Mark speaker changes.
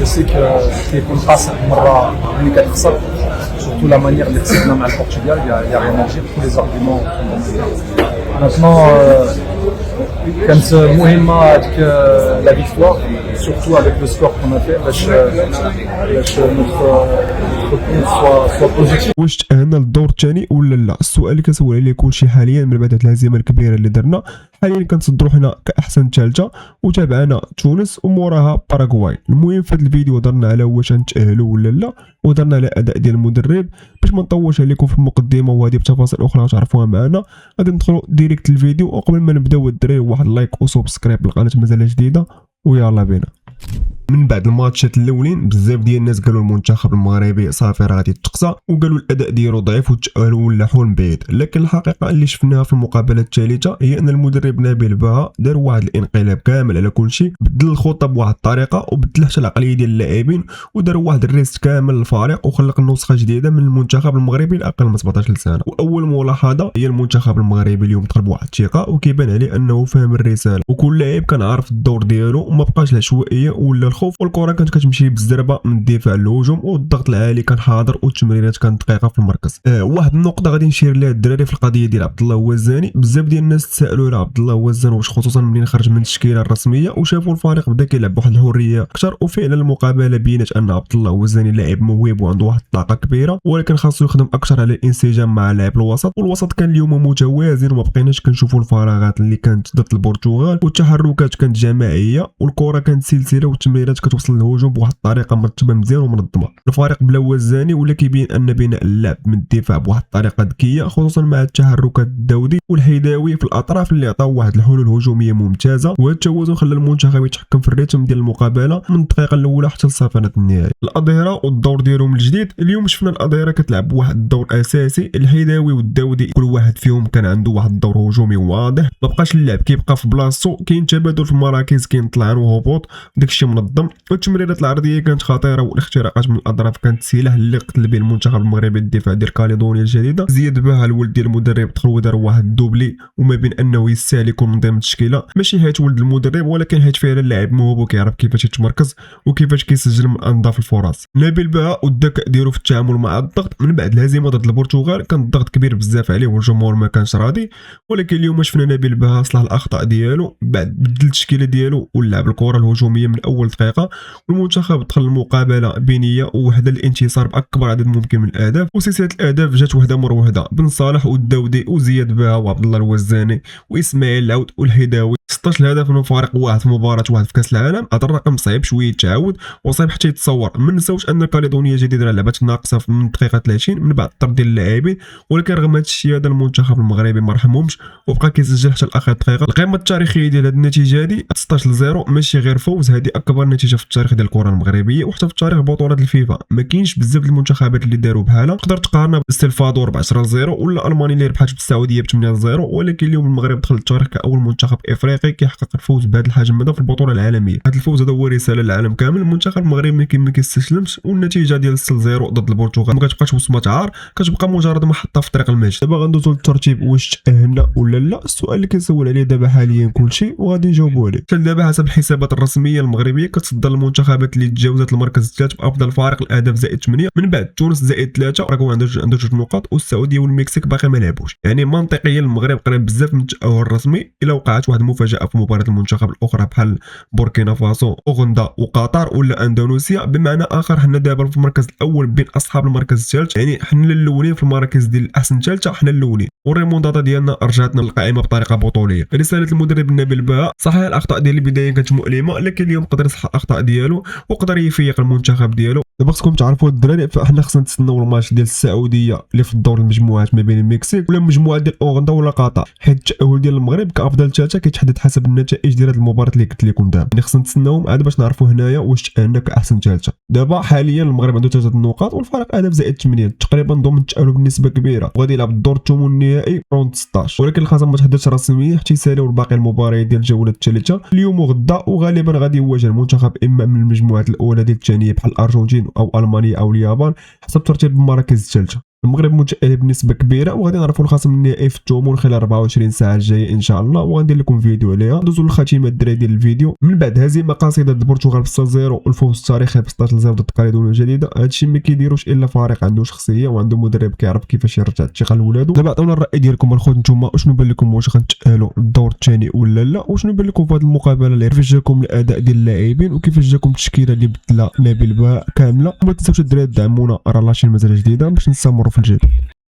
Speaker 1: جو سي كيكون قاصح مره ملي كتخسر سورتو لا مانيير اللي خسرنا مع البرتغال يا ريان ادير كل لي زارغيومون ماتنون كانت مهمه هذيك لا فيكتوار سورتو افيك لو سكور كون في باش نوتر بوين سوا بوزيتيف.
Speaker 2: واش تأهلنا للدور الثاني ولا لا؟ السؤال اللي كنسول عليه كلشي حاليا من بعد هاد الهزيمه الكبيره اللي درنا. حاليا كنتصدروا حنا كاحسن ثالثه وتابعنا تونس وموراها باراغواي. المهم في هذا الفيديو هضرنا على واش نتاهلوا ولا لا، وهضرنا على الاداء ديال المدرب. باش ما نطولش عليكم في المقدمه وهذه بتفاصيل اخرى تعرفوها معنا، غادي ندخلوا ديريكت الفيديو. وقبل ما نبداو الدراري واحد لايك وسبسكرايب للقناه مازال جديده ويلا بينا. من بعد الماتشات الاولين بزاف ديال الناس قالوا المنتخب المغربي صافي راه غادي تقصى، وقالوا الاداء ديالو ضعيف والتاهل ولا حول بعيد. لكن الحقيقه اللي شفناها في المقابله الثالثه هي ان المدرب نبيل بها دار واحد الانقلاب كامل على كل شيء، بدل الخطه بواحد الطريقه وبدل حتى العقليه ديال اللاعبين، ودار واحد الريست كامل للفريق وخلق نسخه جديده من المنتخب المغربي الاقل من 17 سنه. واول ملاحظه هي المنتخب المغربي اليوم دخل بواحد الثقه وكيبان عليه انه فاهم الرساله، وكل لاعب كان عارف الدور ديالو وما بقاش العشوائيه ولا الخوف، والكره كانت كتمشي بالزربه من الدفاع للهجوم، والضغط العالي كان حاضر والتمريرات كانت دقيقه في المركز. واحد النقطه غادي نشير لها الدراري في القضيه ديال عبد الله وزاني. بزاف ديال الناس تسالوا على عبد الله وزان واش خصوصا منين خرج من التشكيله الرسميه وشافوا الفريق بدا كيلعب بواحد الحريه اكثر، وفعلا المقابله بينت ان عبد الله وزاني لاعب موهوب وعنده واحد الطاقه كبيره، ولكن خاصو يخدم اكثر على الانسجام مع لاعب الوسط. والوسط كان اليوم متوازن وما بقيناش كنشوفوا الفراغات اللي كانت ضد البرتغال، والتحركات كانت جماعيه والكره كانت سلسله والتمريرات كتوصل للهجوم بواحد الطريقه مرتبه مزيان ومنظمه. الفريق بلا وزاني ولا كيبين ان بناء اللعب من الدفاع بواحد الطريقه ذكيه، خصوصا مع التحركات الداودي والهيداوي في الاطراف اللي عطاو واحد الحلول هجوميه ممتازه. وهذا التوازن خلى المنتخب يتحكم في الريتم ديال المقابله من الدقيقه الاولى حتى لصافره النهائي. الاظهره والدور ديالهم الجديد، اليوم شفنا الاظهره كتلعب بواحد الدور اساسي. الهيداوي والداودي كل واحد فيهم كان عنده واحد الدور هجومي واضح، ما بقاش اللعب كيبقى في بلاصتو، كاين تبادل في المراكز، كاين طلعان وهبوط، داكشي منظم. والتمريرات العرضيه كانت خطيره والاختراقات من الاطراف كانت سلاح اللي قتل به المنتخب المغربي الدفاع ديال كاليدونيا الجديده. زياد بها الولد ديال المدرب دخل ودار واحد الدوبلي، وما بين انه يستاهل يكون من ضمن التشكيله، ماشي حيت ولد المدرب ولكن حيت فعلا لاعب موهوب وكيعرف كيفاش يتمركز وكيفاش كيسجل من انظف الفرص. نبيل بها والذكاء ديالو في التعامل مع الضغط. من بعد الهزيمه ضد البرتغال كان الضغط كبير بزاف عليه والجمهور ما كانش راضي، ولكن اليوم شفنا نبيل بها صلح الاخطاء ديالو، بعد بدل التشكيله ديالو ولعب الكره الهجوميه من اول دقيقه، والمنتخب دخل المقابله بنيه ووحده الانتصار باكبر عدد ممكن من الاهداف. وسلسله الاهداف جات وحده مر وحده، بن صالح والداودي وزياد بها وعبد الله الوزاني واسماعيل العود والهداوي. 16 هدف من فريق واحد في مباراه واحد في كاس العالم، هذا الرقم صعيب شويه يتعاود وصعيب حتى يتصور. ما نساوش ان كاليدونيا الجديده راه لعبات ناقصه من الدقيقه 30 من بعد الطرد ديال اللاعبين، ولكن رغم هذا الشيء هذا المنتخب المغربي ما رحمهمش وبقى كيسجل حتى لاخر دقيقه. القيمه التاريخيه ديال هذه النتيجه هذه 16-0 ماشي غير فوز، هذه اكبر نتيجه في التاريخ ديال الكره المغربيه وحتى في تاريخ بطولات الفيفا. ما كاينش بزاف المنتخبات اللي داروا بحالها. تقدر تقارنها بالسلفادور ب 10-0 ولا المانيا اللي ربحت بالسعوديه ب 8-0، ولكن اليوم المغرب دخل التاريخ كاول منتخب افريقي كيحقق الفوز بهذا الحجم هذا في البطوله العالميه. هذا الفوز هذا هو رساله للعالم كامل. المنتخب المغربي ما كيستسلمش، والنتيجه ديال 6-0 ضد البرتغال ما كتبقاش وصمه عار، كتبقى مجرد محطه في طريق الماتش. دابا غندوزو للترتيب واش تاهلنا ولا لا. السؤال اللي كنسول عليه دابا حاليا كلشي وغادي نجاوبوا عليه. دابا حسب الحسابات الرسميه المغربيه كتصدر المنتخبات اللي تجاوزت المركز الثالث بافضل فارق الاهداف زائد 8، من بعد تونس زائد 3 راه عنده 2 نقاط، والسعوديه والمكسيك باقي ما لعبوش. يعني منطقيا المغرب قريب بزاف من التاهل الرسمي الا وقعت واحد المفاجاه في مباراه المنتخب الاخرى بحال بوركينا فاسو اوغندا وقطر ولا اندونيسيا. بمعنى اخر حنا دابا في المركز الاول بين اصحاب المركز الثالث، يعني حنا الاولين في المراكز ديال الاحسن ثالثه، حنا الاولين، والريمونتادا ديالنا رجعتنا للقائمه بطريقه بطوليه. رساله المدرب نبيل بها، صحيح الاخطاء ديال البدايه كانت مؤلمه، لكن اليوم قدر يصحح الاخطاء ديالو وقدر يفيق المنتخب ديالو. دابا خصكم تعرفوا الدراري فاحنا خصنا نتسناو الماتش ديال السعوديه اللي في الدور المجموعات ما بين المكسيك ولا المجموعه ديال اوغندا ولا قطر، حيت التاهل ديال المغرب كافضل ثالثه كيتحدد حسب النتائج ديال هذه المباراه اللي قلت لكم دابا. يعني خصنا نتسناوهم عاد باش نعرفوا هنايا واش تاهلنا كاحسن ثالثه. دابا حاليا المغرب عنده 3 نقاط والفرق اهداف زائد 8 تقريبا ضمن التاهل بنسبه كبيره، وغادي يلعب الدور الثمن النهائي راوند 16، ولكن الخصم ما تحددش رسميا حتى يساليو الباقي المباريات ديال الجوله الثالثه اليوم وغدا، وغالبا غادي يواجه المنتخب اما من المجموعات الاولى ديال الثانيه بحال الارجنتين او المانيا او اليابان حسب ترتيب المراكز الثالثه. المغرب متأهل بنسبه كبيره، وغادي نعرفوا الخصم النهائي في الثمن خلال 24 ساعه الجايه ان شاء الله، وغندير لكم فيديو عليها. ندوزو للخاتمه الدراري ديال الفيديو. من بعد هزيمه قصيره ضد البرتغال ب 6-0 والفوز التاريخي ب 16-0 ضد كاليدونيا الجديده، هادشي ما كيديروش الا فريق عنده شخصيه وعنده مدرب كيعرف كيفاش يرجع الثقه لولادو. دابا عطونا الراي ديالكم الخوت نتوما، وشنو بان لكم، واش غنتأهلوا للدور الثاني ولا لا؟ وشنو بان لكم في هذه المقابله اللي كيفاش جاكم الاداء ديال اللاعبين وكيفاش جاكم التشكيله اللي بدلها نبيل بها كامله؟ وما تنساوش الدراري تدعمونا راه لاشين مازال جديده باش نستمروا في الجديد.